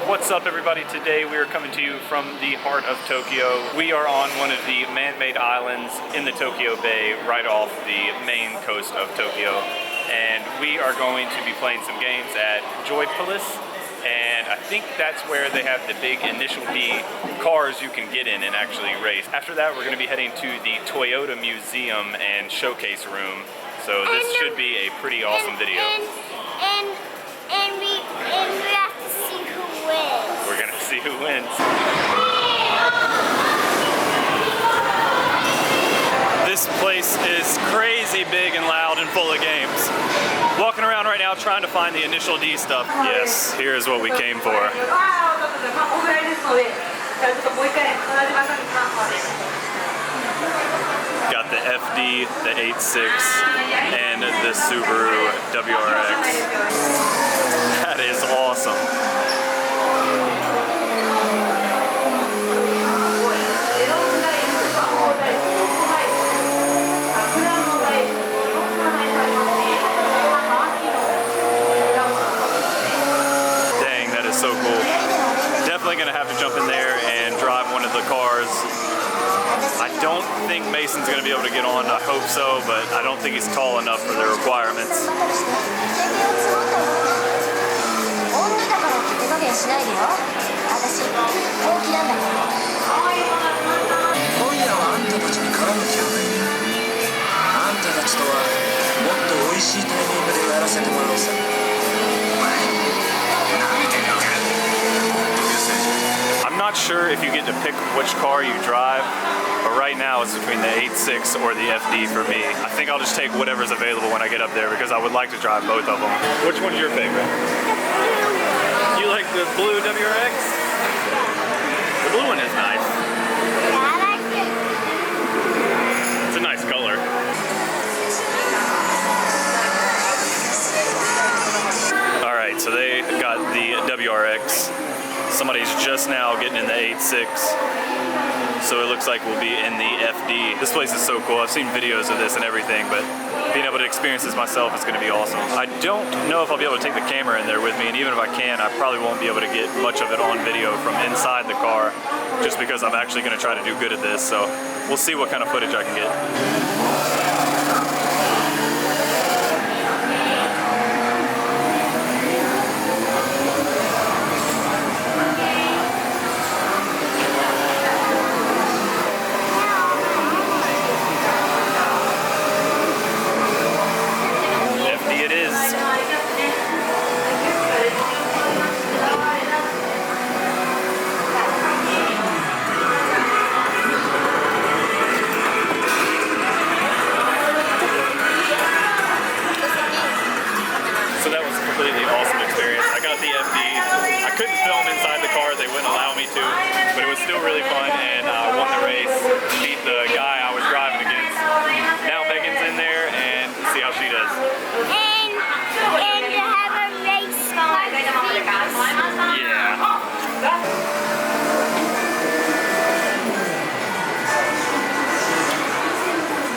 What's up, everybody? Today we are coming to you from the heart of Tokyo. We are on one of the man-made islands in the Tokyo Bay, right off the main coast of Tokyo. And we are going to be playing some games at Joypolis. And I think that's where they have the big initial D cars you can get in and actually race. After that, we're going to be heading to the Toyota Museum and Showcase Room. So this should be a pretty awesome video. And we have to see who wins. We're going to see who wins. This place is crazy big and loud and full of games. Walking around right now trying to find the initial D stuff. Yes, here's what we came for. Got the FD, the 8.6, and the Subaru WRX. That is awesome. So cool. Definitely gonna have to jump in there and drive one of the cars. I don't think Mason's gonna be able to get on. I hope so, but I don't think he's tall enough for the requirements. I'm not sure if you get to pick which car you drive, but right now it's between the 8.6 or the FD for me. I think I'll just take whatever's available when I get up there because I would like to drive both of them. Which one's your favorite? You like the blue WRX? The blue one is nice. Yeah, I like it. It's a nice color. Alright, so they got the WRX. Somebody's just now getting in the 8.6, so it looks like we'll be in the FD. This place is so cool. I've seen videos of this and everything, but being able to experience this myself is going to be awesome. I don't know if I'll be able to take the camera in there with me, and even if I can, I probably won't be able to get much of it on video from inside the car, just because I'm actually going to try to do good at this, so we'll see what kind of footage I can get.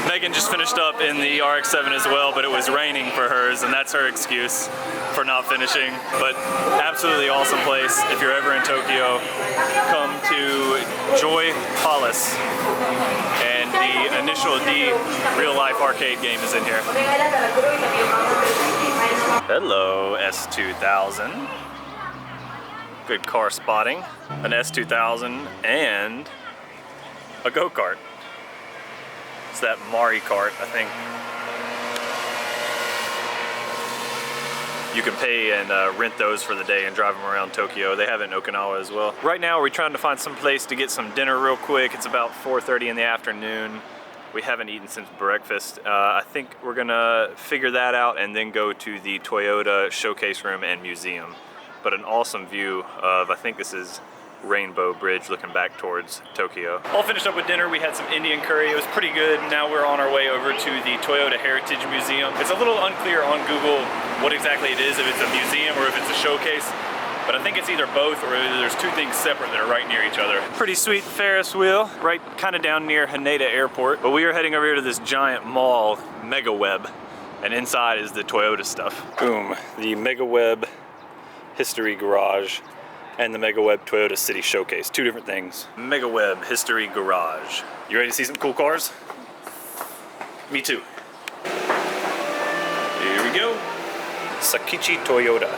Megan just finished up in the RX-7 as well, but it was raining for hers, and that's her excuse for not finishing. But absolutely awesome place. If you're ever in Tokyo, come to Joypolis. And the initial D real-life arcade game is in here. Hello, S2000. Good car spotting. An S2000 and a go-kart. It's that Mari kart, I think. You can pay and rent those for the day and drive them around Tokyo. They have it in Okinawa as well. Right now we're trying to find some place to get some dinner real quick. It's about 4:30 in the afternoon. We haven't eaten since breakfast. I think we're gonna figure that out and then go to the Toyota Showcase Room and Museum. But an awesome view of, I think this is Rainbow Bridge looking back towards Tokyo. All finished up with dinner. We had some Indian curry. It was pretty good. Now we're on our way over to the Toyota Heritage Museum. It's a little unclear on Google what exactly it is, if it's a museum or if it's a showcase. But I think it's either both or there's two things separate that are right near each other. Pretty sweet Ferris wheel, right kind of down near Haneda Airport. But we are heading over here to this giant mall, Mega Web, and inside is the Toyota stuff. Boom, the Mega Web History Garage. and the MegaWeb Toyota City Showcase. Two different things. MegaWeb History Garage. You ready to see some cool cars? Me too. Here we go. Sakichi Toyota.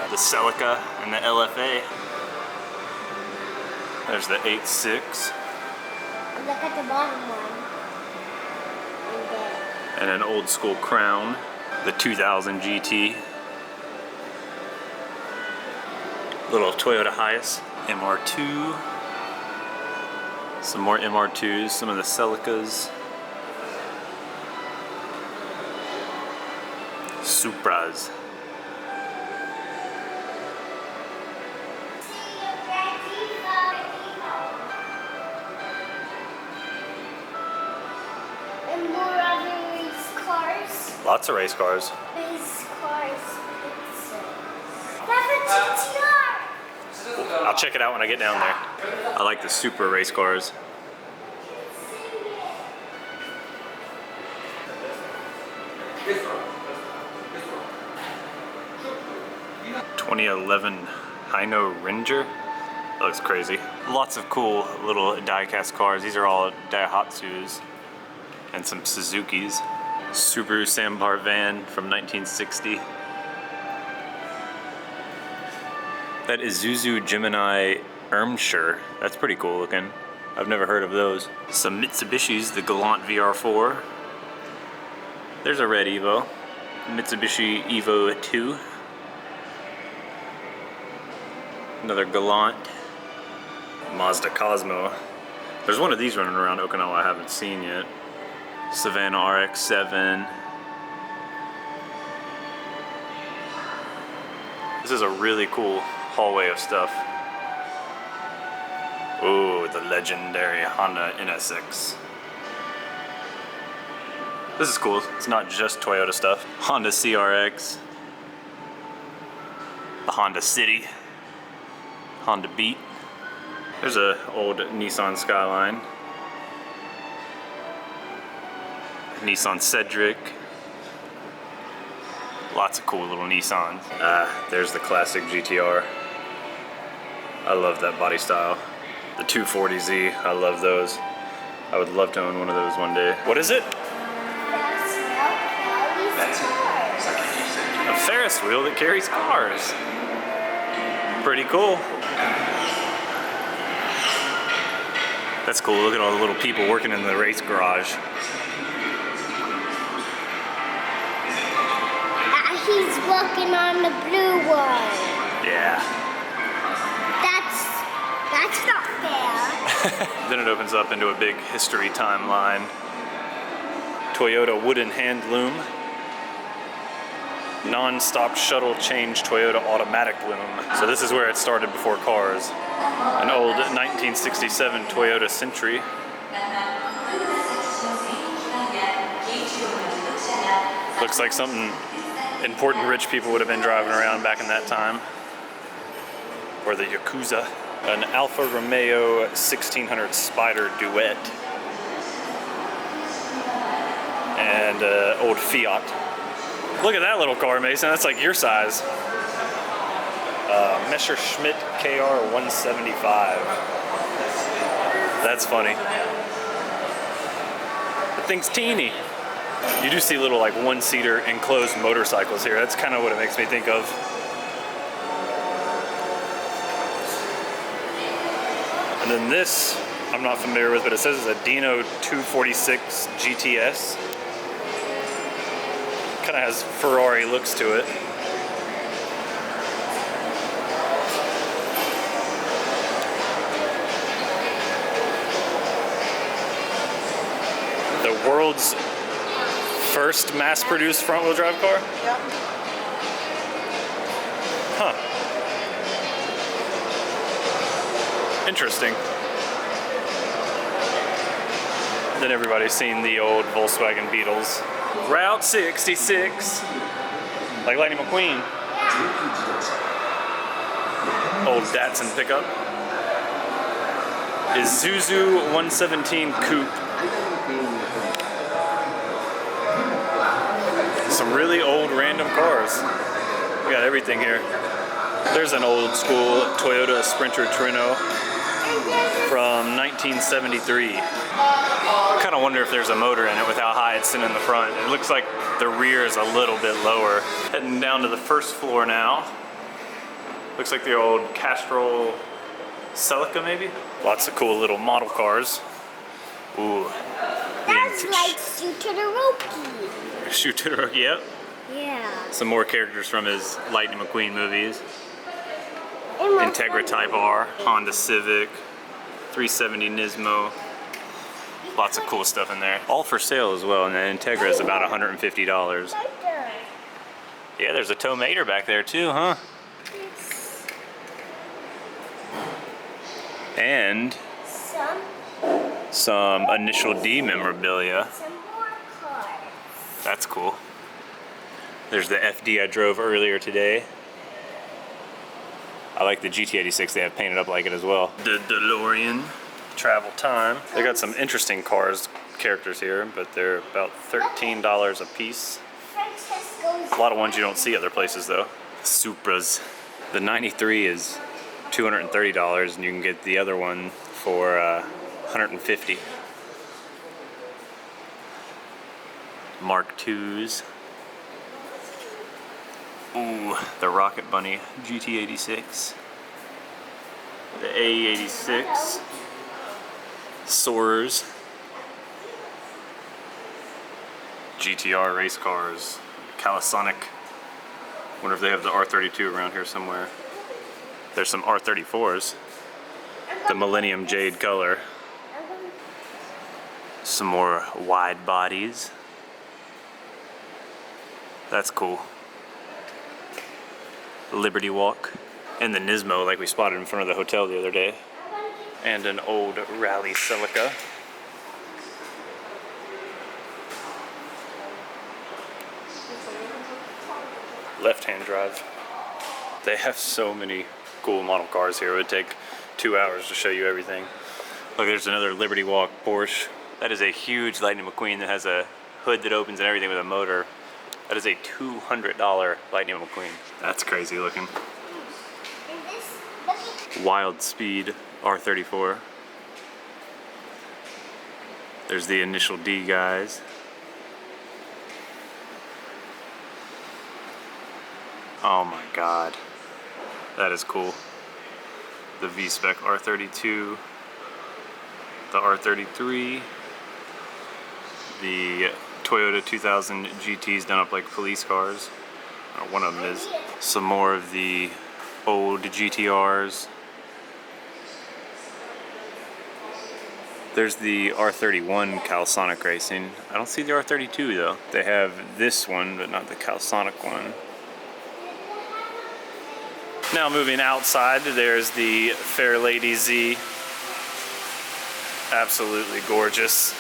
The Celica and the LFA. There's the 8.6. Look at the bottom one. And an old school Crown. The 2000 GT. Little Toyota Hiace. MR2. Some more MR2s. Some of the Celicas. Supras. And more other race cars. Lots of race cars. Race cars. That's a GTR. I'll check it out when I get down there. I like the Supra race cars. This one. 2011 Hino Ranger. That looks crazy. Lots of cool little die-cast cars. These are all Daihatsus and some Suzukis. Subaru Sambar van from 1960. That Isuzu Gemini Ermshire. That's pretty cool looking. I've never heard of those. Some Mitsubishis, the Galant VR4. There's a red Evo. Mitsubishi Evo 2. Another Galant. Mazda Cosmo. There's one of these running around Okinawa I haven't seen yet. Savannah RX-7. This is a really cool hallway of stuff. Ooh, the legendary Honda NSX. This is cool. It's not just Toyota stuff. Honda CRX. The Honda City. Honda Beat. There's an old Nissan Skyline. Nissan Cedric. Lots of cool little Nissans. There's the classic GTR. I love that body style. The 240Z, I love those. I would love to own one of those one day. What is it? A Ferris wheel that carries cars. Pretty cool. That's cool. Look at all the little people working in the race garage. He's working on the blue one. Yeah. That's not fair. Then it opens up into a big history timeline. Toyota wooden hand loom. Non-stop shuttle change Toyota automatic loom. So this is where it started before cars. An old 1967 Toyota Century. Looks like something important rich people would have been driving around back in that time. Or the Yakuza. An Alfa Romeo 1600 Spider Duet. And old Fiat. Look at that little car, Mason. That's like your size. Messerschmitt KR 175. That's funny. The thing's teeny. You do see little like one-seater enclosed motorcycles here. That's kind of what it makes me think of. And then this, I'm not familiar with, but it says it's a Dino 246 GTS. Kind of has Ferrari looks to it. The world's first mass-produced front-wheel drive car? Yep. Huh. Interesting. Then everybody's seen the old Volkswagen Beetles. Route 66. Like Lightning McQueen. Old Datsun pickup. Isuzu 117 Coupe. Some really old random cars. We got everything here. There's an old school Toyota Sprinter Torino from 1973. Kind of wonder if there's a motor in it with how high it's sitting in the front. It looks like the rear is a little bit lower. Heading down to the first floor now. Looks like the old Castrol Celica maybe? Lots of cool little model cars. Ooh. That's like Shoot to the Roki. Shoot to the Roki, yep. Yeah. Some more characters from his Lightning McQueen movies. And Integra Type R, Honda Civic, 370 Nismo. Lots of cool stuff in there. All for sale as well, and the Integra is about $150. Yeah, there's a tow mater back there too, huh? And some Initial D memorabilia. Some more cars. That's cool. There's the FD I drove earlier today. I like the GT86 they have painted up like it as well. The DeLorean, Travel Time. They got some interesting characters here, but they're about $13 a piece. A lot of ones you don't see other places though. Supras. The 93 is $230 and you can get the other one for $150. Mark IIs. Ooh, the Rocket Bunny GT86. The A86. Soarers. GTR race cars. Calisonic. Wonder if they have the R32 around here somewhere. There's some R34s. The Millennium Jade color. Some more wide bodies. That's cool. Liberty Walk. And the Nismo like we spotted in front of the hotel the other day. And an old Rally Celica. Left-hand drive. They have so many cool model cars here. It would take 2 hours to show you everything. Look, there's another Liberty Walk Porsche. That is a huge Lightning McQueen that has a hood that opens and everything with a motor. That is a $200 Lightning McQueen. That's crazy looking. Wild Speed R34. There's the Initial D guys. Oh my god. That is cool. The V-Spec R32. The R33. The Toyota 2000 GTs done up like police cars. One of them is. Some more of the old GTRs. There's the R31 Calisonic Racing. I don't see the R32 though. They have this one, but not the Calisonic one. Now moving outside, there's the Fairlady Z. Absolutely gorgeous.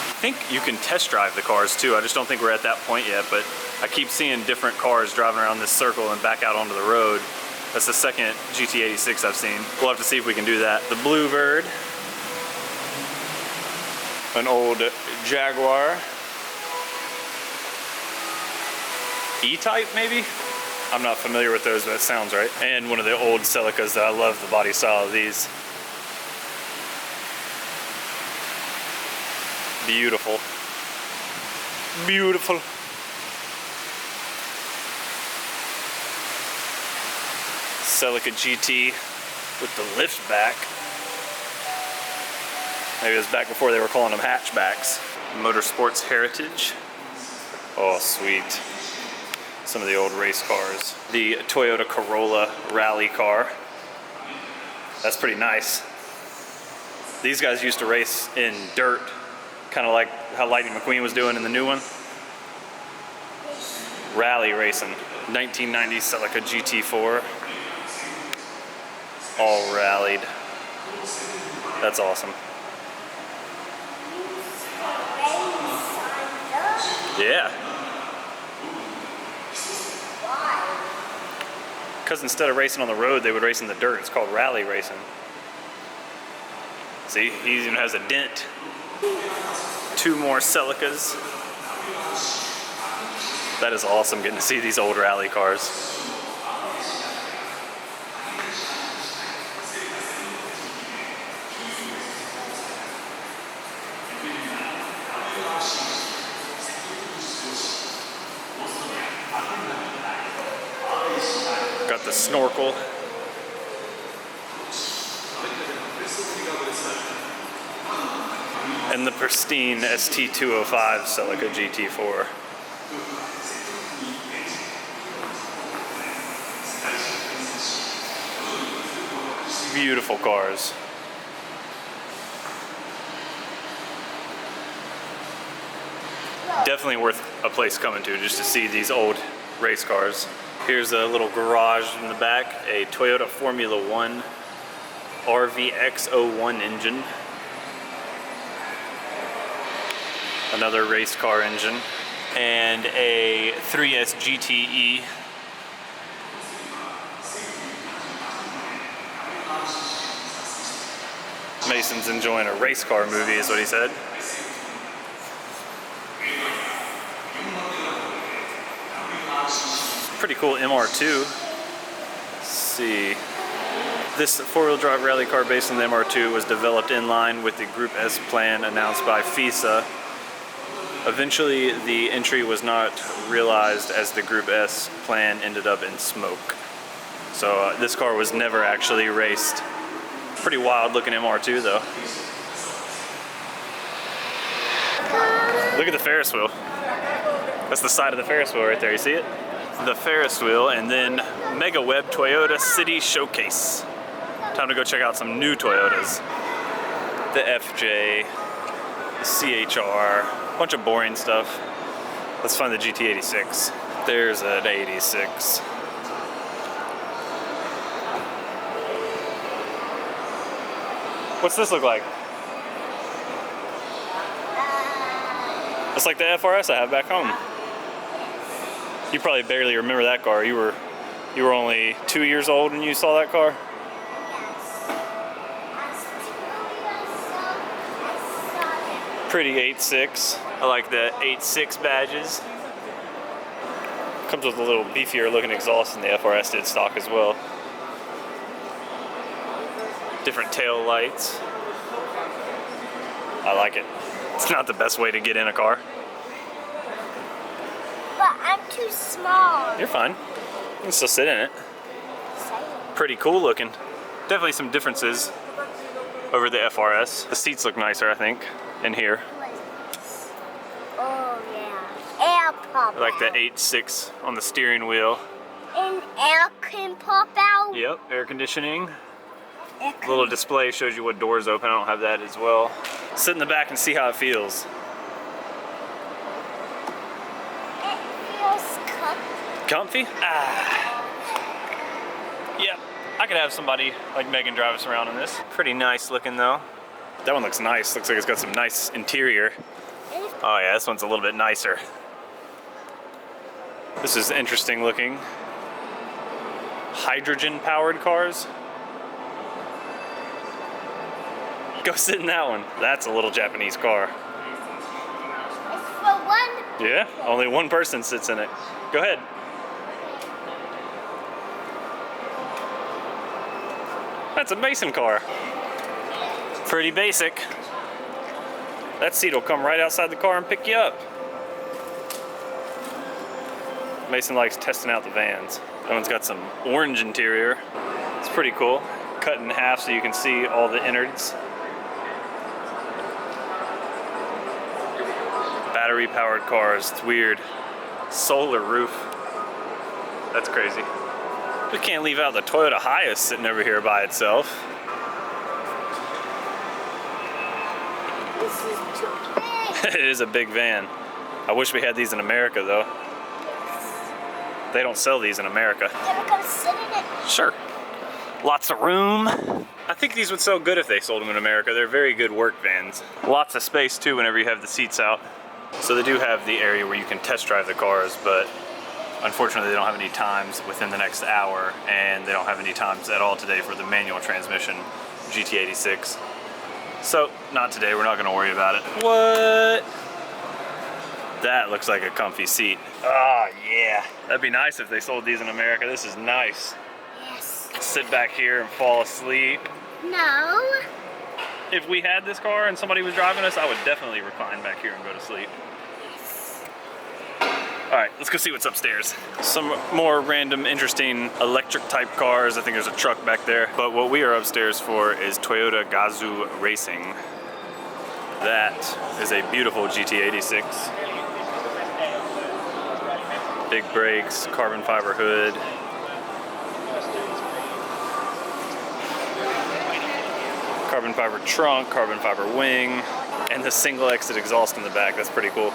I think you can test drive the cars too. I just don't think we're at that point yet, but I keep seeing different cars driving around this circle and back out onto the road. That's the second GT86 I've seen. We'll have to see if we can do that. The Bluebird. An old Jaguar. E-Type maybe? I'm not familiar with those, but it sounds right. And one of the old Celicas that I love the body style of these. Beautiful. Beautiful. Celica GT with the lift back. Maybe it was back before they were calling them hatchbacks. Motorsports Heritage. Oh, sweet. Some of the old race cars. The Toyota Corolla rally car. That's pretty nice. These guys used to race in dirt, kind of like how Lightning McQueen was doing in the new one. Rally racing. 1990 Celica GT4. All rallied. That's awesome. Yeah. Because instead of racing on the road, they would race in the dirt. It's called rally racing. See, he even has a dent. Two more Celicas. That is awesome getting to see these old rally cars. Got the snorkel. And the pristine ST205 Celica GT4. Beautiful cars. Definitely worth a place coming to just to see these old race cars. Here's a little garage in the back, a Toyota Formula One RVX01 engine. Another race car engine. And a 3S GTE. Mason's enjoying a race car movie is what he said. Pretty cool MR2. Let's see. This four-wheel drive rally car based on the MR2 was developed in line with the Group S plan announced by FISA. Eventually, the entry was not realized as the Group S plan ended up in smoke. So this car was never actually raced. Pretty wild looking MR2 though. Look at the Ferris wheel. That's the side of the Ferris wheel right there, you see it? The Ferris wheel, and then Mega Web Toyota City Showcase. Time to go check out some new Toyotas. The FJ, the CHR, bunch of boring stuff. Let's find the GT86. There's an 86. What's this look like? It's like the FRS I have back home. You probably barely remember that car. You were only 2 years old when you saw that car? Pretty 8.6. I like the 8.6 badges. Comes with a little beefier looking exhaust than the FRS did stock as well. Different tail lights. I like it. It's not the best way to get in a car. But I'm too small. You're fine. You can still sit in it. Pretty cool looking. Definitely some differences over the FRS. The seats look nicer, I think, in here. Oh yeah. Air pop I like the out. 8.6 on the steering wheel. And air can pop out. Yep, air conditioning. Air A little display shows you what doors open. I don't have that as well. Sit in the back and see how it feels. It feels comfy. Comfy? Ah. Yep, I could have somebody like Megan drive us around in this. Pretty nice looking though. That one looks nice. Looks like it's got some nice interior. Oh yeah, this one's a little bit nicer. This is interesting looking. Hydrogen powered cars. Go sit in that one. That's a little Japanese car. It's for one. Yeah, only one person sits in it. Go ahead. That's a Mason car. Pretty basic. That seat will come right outside the car and pick you up. Mason likes testing out the vans. That one's got some orange interior. It's pretty cool. Cut in half so you can see all the innards. Battery powered cars, it's weird. Solar roof. That's crazy. We can't leave out the Toyota Hiace sitting over here by itself. This is too big. It is a big van. I wish we had these in America though. They don't sell these in America. Can we come sit in it? Sure. Lots of room. I think these would sell good if they sold them in America. They're very good work vans. Lots of space too whenever you have the seats out. So they do have the area where you can test drive the cars, but unfortunately they don't have any times within the next hour, and they don't have any times at all today for the manual transmission GT86. So, not today, we're not gonna worry about it. What? That looks like a comfy seat. Ah, yeah. That'd be nice if they sold these in America. This is nice. Yes. Sit back here and fall asleep. No. If we had this car and somebody was driving us, I would definitely recline back here and go to sleep. Yes. All right, let's go see what's upstairs. Some more random, interesting electric type cars. I think there's a truck back there. But what we are upstairs for is Toyota Gazoo Racing. That is a beautiful GT86. Big brakes, carbon fiber hood. Carbon fiber trunk, carbon fiber wing, and the single exit exhaust in the back. That's pretty cool.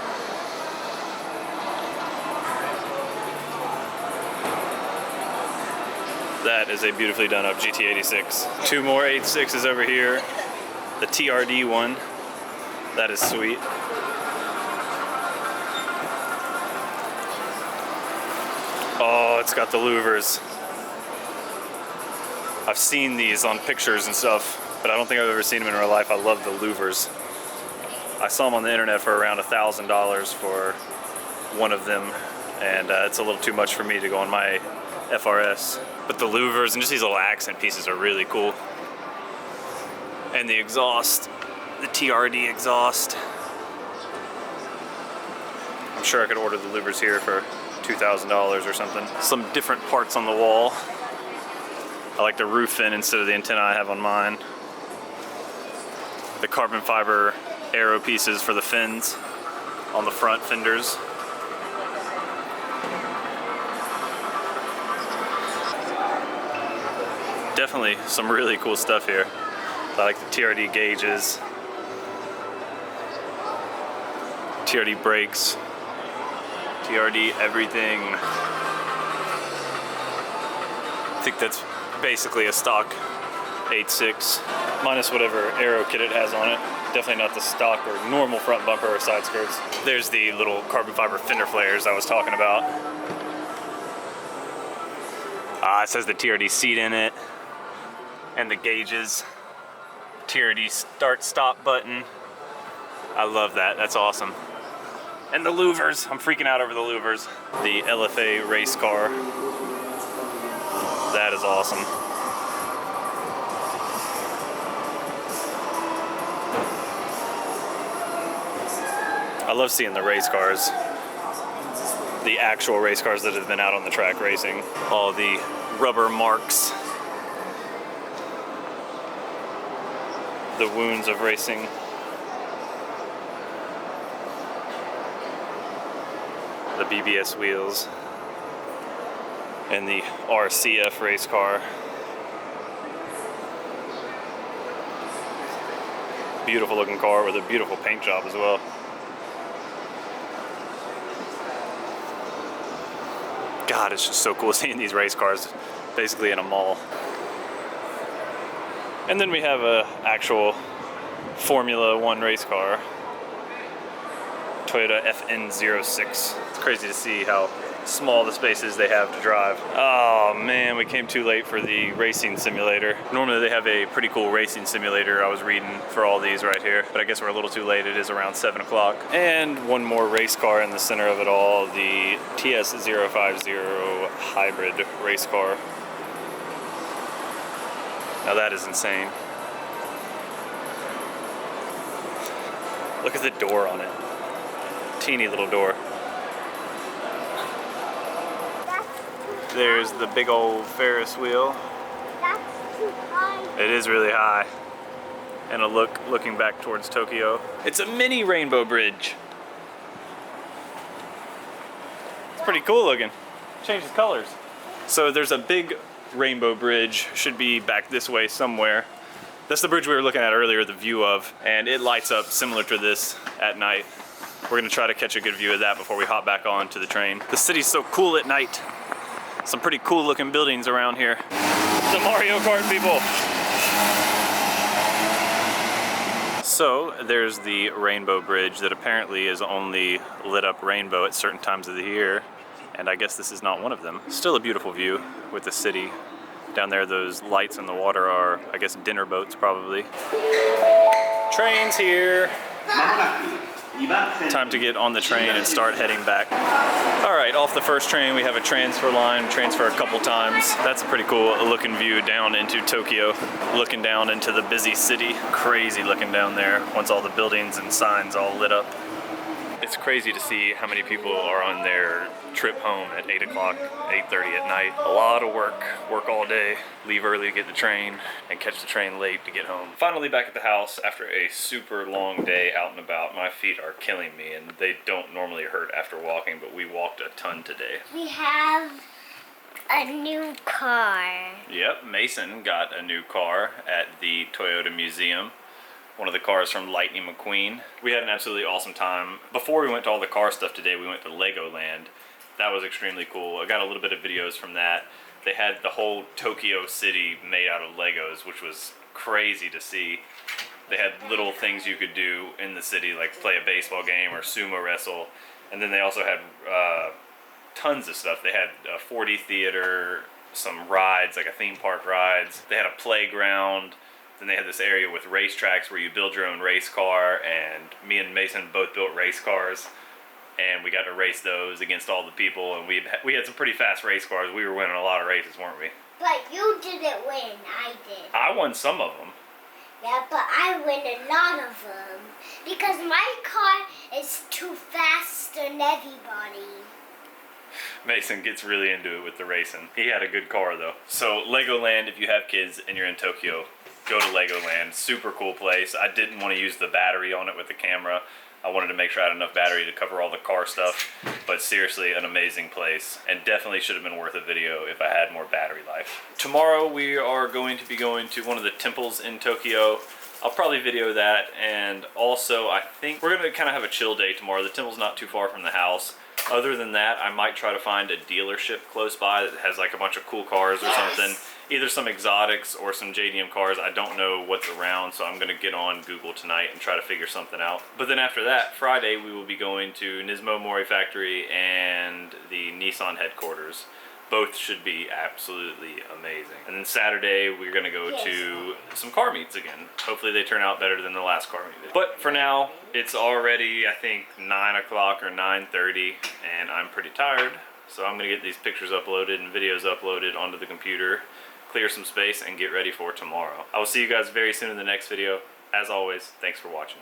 That is a beautifully done up GT86. Two more 86s over here. The TRD one. That is sweet. Oh, it's got the louvers. I've seen these on pictures and stuff, but I don't think I've ever seen them in real life. I love the louvers. I saw them on the internet for around $1,000 for one of them, and it's a little too much for me to go on my FRS. But the louvers and just these little accent pieces are really cool. And the exhaust, the TRD exhaust. I'm sure I could order the louvers here for $2,000 or something. Some different parts on the wall. I like the roof fin instead of the antenna I have on mine. The carbon fiber aero pieces for the fins on the front fenders. Definitely some really cool stuff here. I like the TRD gauges, TRD brakes, TRD everything. I think that's basically a stock 8.6 minus whatever aero kit it has on it. Definitely not the stock or normal front bumper or side skirts. There's the little carbon fiber fender flares I was talking about. It says the TRD seat in it. And the gauges, TRD start stop button. I love that, that's awesome. And the louvers, I'm freaking out over the louvers. The LFA race car, that is awesome. I love seeing the race cars, the actual race cars that have been out on the track racing. All the rubber marks, the wounds of racing. The BBS wheels. And the RCF race car. Beautiful looking car with a beautiful paint job as well. God, it's just so cool seeing these race cars basically in a mall. And then we have a actual Formula One race car, Toyota FN06. It's crazy to see how small the spaces they have to drive. Oh man, we came too late for the racing simulator. Normally they have a pretty cool racing simulator I was reading for all these right here, but I guess we're a little too late. It is around 7 o'clock. And one more race car in the center of it all, the TS050 hybrid race car. Now that is insane. Look at the door on it. Teeny little door. There's the big old Ferris wheel. That's too high. It is really high. And looking back towards Tokyo. It's a mini rainbow bridge. It's pretty cool looking. Changes colors. So there's a big rainbow bridge, should be back this way somewhere. That's the bridge we were looking at earlier, the view of, and it lights up similar to this at night. We're gonna try to catch a good view of that before we hop back on to the train. The city's so cool at night. Some pretty cool looking buildings around here. The Mario Kart people. So there's the rainbow bridge that apparently is only lit up rainbow at certain times of the year. And I guess this is not one of them. Still a beautiful view with the city. Down there, those lights in the water are, I guess, dinner boats probably. Train's here. まもなく Time to get on the train and start heading back. All right, off the first train, we have a transfer line, transfer a couple times. That's a pretty cool looking view down into Tokyo, looking down into the busy city. Crazy looking down there once all the buildings and signs all lit up. It's crazy to see how many people are on their trip home at 8 o'clock, 8:30 at night. A lot of work all day, leave early to get the train, and catch the train late to get home. Finally back at the house after a super long day out and about. My feet are killing me, and they don't normally hurt after walking, but we walked a ton today. We have a new car. Yep, Mason got a new car at the Toyota Museum. One of the cars from Lightning McQueen. We had an absolutely awesome time. Before we went to all the car stuff today, we went to Legoland. That was extremely cool. I got a little bit of videos from that. They had the whole Tokyo city made out of Legos, which was crazy to see. They had little things you could do in the city, like play a baseball game or sumo wrestle. And then they also had tons of stuff. They had a 4D theater, some rides, like a theme park rides. They had a playground. Then they had this area with racetracks where you build your own race car, and me and Mason both built race cars, and we got to race those against all the people, and we had some pretty fast race cars. We were winning a lot of races, weren't we? But you didn't win, I did. I won some of them. Yeah, but I win a lot of them because my car is too fast than everybody. Mason gets really into it with the racing. He had a good car though. So Legoland, if you have kids and you're in Tokyo, go to Legoland. Super cool place. I didn't want to use the battery on it with the camera. I wanted to make sure I had enough battery to cover all the car stuff. But seriously, an amazing place. And definitely should have been worth a video if I had more battery life. Tomorrow we are going to be going to one of the temples in Tokyo. I'll probably video that. And also, I think we're going to kind of have a chill day tomorrow. The temple's not too far from the house. Other than that, I might try to find a dealership close by that has like a bunch of cool cars or something. Either some exotics or some JDM cars. I don't know what's around, so I'm going to get on Google tonight and try to figure something out. But then after that, Friday, we will be going to Nismo Mori Factory and the Nissan headquarters. Both should be absolutely amazing. And then Saturday, we're going to go to some car meets again. Hopefully they turn out better than the last car meet. But for now, it's already, I think, 9 o'clock or 9:30, and I'm pretty tired. So I'm going to get these pictures uploaded and videos uploaded onto the computer, clear some space, and get ready for tomorrow. I will see you guys very soon in the next video. As always, thanks for watching.